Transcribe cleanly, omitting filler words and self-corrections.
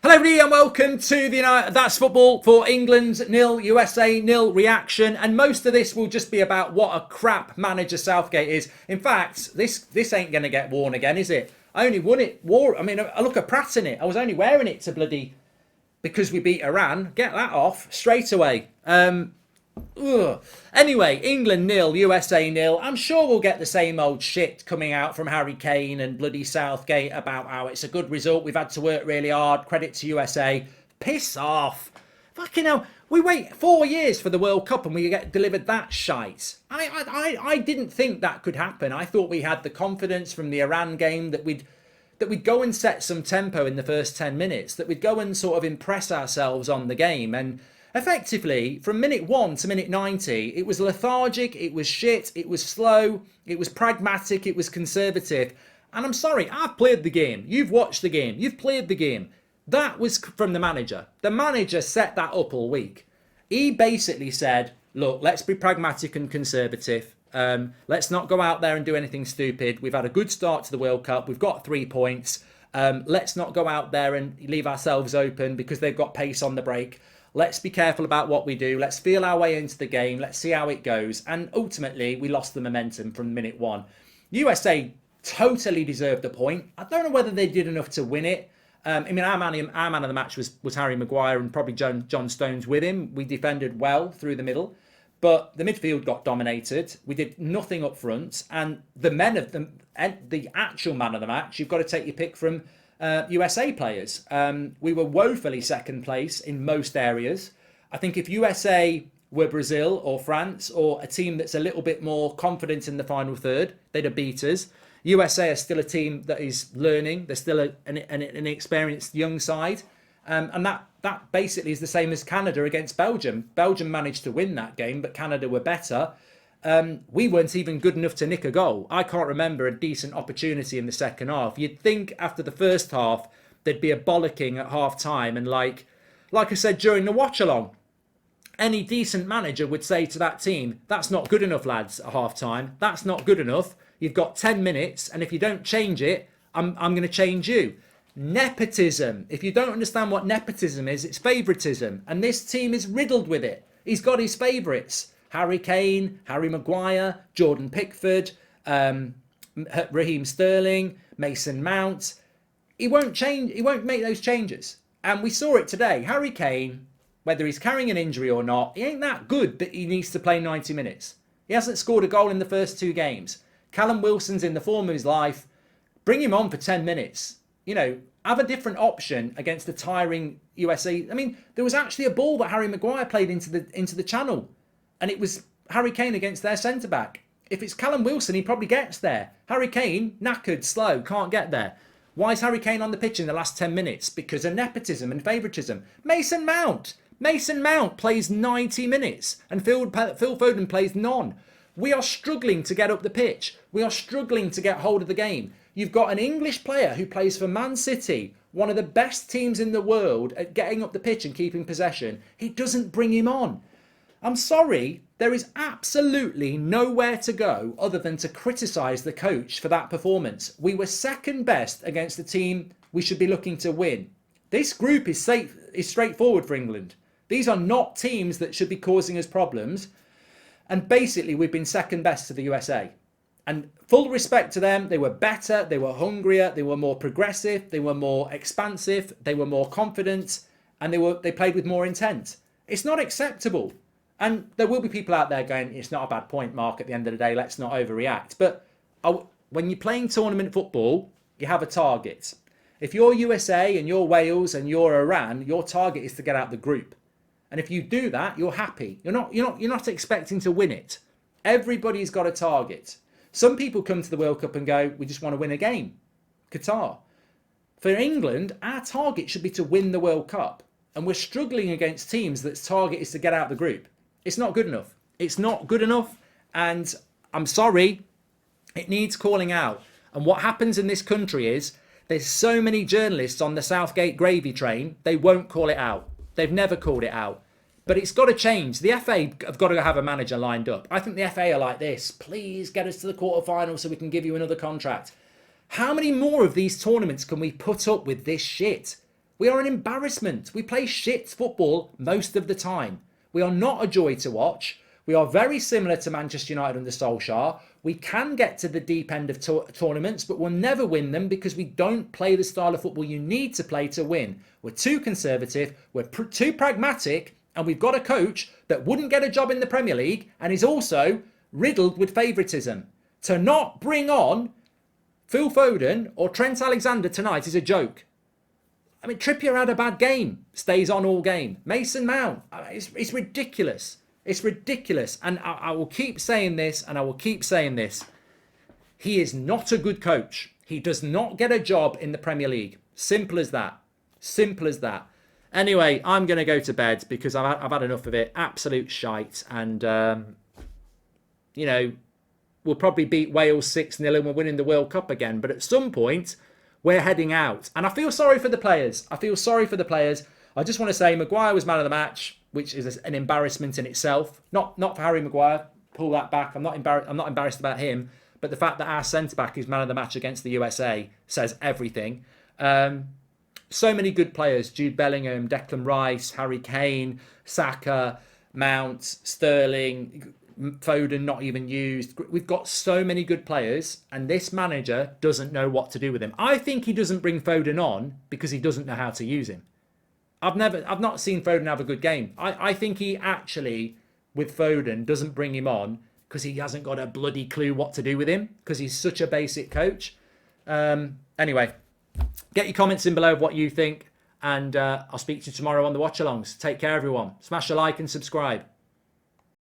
Hello everybody and welcome to the That's Football for England nil, USA nil reaction. And most of this will just be about what a crap manager Southgate is. In fact, this ain't going to get worn again, is it? I only I look at Pratt in it. I was only wearing it to because we beat Iran. Get that off straight away. Anyway, England nil, USA nil. I'm sure we'll get the same old shit coming out from Harry Kane and bloody Southgate about how it's a good result. We've had to work really hard. Credit to USA. Piss off. Fucking hell. We wait 4 years for the World Cup and we get delivered that shite. I didn't think that could happen. I thought we had the confidence from the Iran game that we'd go and set some tempo in the first 10 minutes, that we'd go and sort of impress ourselves on the game. And effectively, from minute 1 to minute 90, it was lethargic, it was shit, it was slow, it was pragmatic, it was conservative. And I'm sorry, I've played the game. You've watched the game. You've played the game. That was from the manager. The manager set that up all week. He basically said, look, let's be pragmatic and conservative. Let's not go out there and do anything stupid. We've had a good start to the World Cup. We've got 3 points. Let's not go out there and leave ourselves open because they've got pace on the break. Let's be careful about what we do. Let's feel our way into the game. Let's see how it goes. And ultimately, we lost the momentum from minute 1. USA totally deserved a point. I don't know whether they did enough to win it. Our man of the match was Harry Maguire and probably John Stones with him. We defended well through the middle. But the midfield got dominated. We did nothing up front. And the actual man of the match, you've got to take your pick from USA players. We were woefully second place in most areas. I think if USA were Brazil or France or a team that's a little bit more confident in the final third, they'd have beat us. USA are still a team that is learning. They're still an experienced young side. And that basically is the same as Canada against Belgium. Belgium managed to win that game, but Canada were better. We weren't even good enough to nick a goal. I can't remember a decent opportunity in the second half. You'd think after the first half, there'd be a bollocking at half time. And like I said during the watch along, any decent manager would say to that team, that's not good enough, lads, at half time. That's not good enough. You've got 10 minutes. And if you don't change it, I'm going to change you. Nepotism. If you don't understand what nepotism is, it's favouritism. And this team is riddled with it. He's got his favourites. Harry Kane, Harry Maguire, Jordan Pickford, Raheem Sterling, Mason Mount. He won't change. He won't make those changes. And we saw it today. Harry Kane, whether he's carrying an injury or not, he ain't that good that he needs to play 90 minutes. He hasn't scored a goal in the first 2 games. Callum Wilson's in the form of his life. Bring him on for 10 minutes. Have a different option against the tiring USA. I mean, there was actually a ball that Harry Maguire played into the channel. And it was Harry Kane against their centre-back. If it's Callum Wilson, he probably gets there. Harry Kane, knackered, slow, can't get there. Why is Harry Kane on the pitch in the last 10 minutes? Because of nepotism and favouritism. Mason Mount plays 90 minutes and Phil Foden plays none. We are struggling to get up the pitch. We are struggling to get hold of the game. You've got an English player who plays for Man City, one of the best teams in the world at getting up the pitch and keeping possession. He doesn't bring him on. I'm sorry, there is absolutely nowhere to go other than to criticise the coach for that performance. We were second best against the team we should be looking to win. This group is straightforward for England. These are not teams that should be causing us problems. And basically, we've been second best to the USA. And full respect to them, they were better, they were hungrier, they were more progressive, they were more expansive, they were more confident, and they played with more intent. It's not acceptable. And there will be people out there going, it's not a bad point, Mark, at the end of the day, let's not overreact. But when you're playing tournament football, you have a target. If you're USA and you're Wales and you're Iran, your target is to get out the group. And if you do that, you're happy. You're not expecting to win it. Everybody's got a target. Some people come to the World Cup and go, we just want to win a game. Qatar. For England, our target should be to win the World Cup. And we're struggling against teams that target is to get out the group. It's not good enough. It's not good enough. And I'm sorry, it needs calling out. And what happens in this country is there's so many journalists on the Southgate gravy train, they won't call it out. They've never called it out. But it's got to change. The FA have got to have a manager lined up. I think the FA are like this. Please get us to the quarterfinals so we can give you another contract. How many more of these tournaments can we put up with this shit? We are an embarrassment. We play shit football most of the time. We are not a joy to watch. We are very similar to Manchester United under Solskjaer. We can get to the deep end of tournaments, but we'll never win them because we don't play the style of football you need to play to win. We're too conservative, we're too pragmatic, and we've got a coach that wouldn't get a job in the Premier League and is also riddled with favouritism. To not bring on Phil Foden or Trent Alexander tonight is a joke. I mean, Trippier had a bad game, stays on all game. Mason Mount, it's ridiculous. It's ridiculous. And I will keep saying this, and I will keep saying this. He is not a good coach. He does not get a job in the Premier League. Simple as that. Simple as that. Anyway, I'm going to go to bed because I've had enough of it. Absolute shite. And, you know, we'll probably beat Wales 6-0 and we're winning the World Cup again. But at some point, we're heading out. And I feel sorry for the players. I feel sorry for the players. I just want to say Maguire was man of the match, which is an embarrassment in itself. Not for Harry Maguire. Pull that back. I'm not embarrassed about him. But the fact that our centre-back is man of the match against the USA says everything. So many good players. Jude Bellingham, Declan Rice, Harry Kane, Saka, Mount, Sterling, Foden not even used. We've got so many good players, and this manager doesn't know what to do with him. I think he doesn't bring Foden on because he doesn't know how to use him. I've not seen Foden have a good game. I think he actually, with Foden, doesn't bring him on because he hasn't got a bloody clue what to do with him because he's such a basic coach. Anyway, get your comments in below of what you think, and I'll speak to you tomorrow on the watch-alongs. Take care, everyone. Smash a like and subscribe.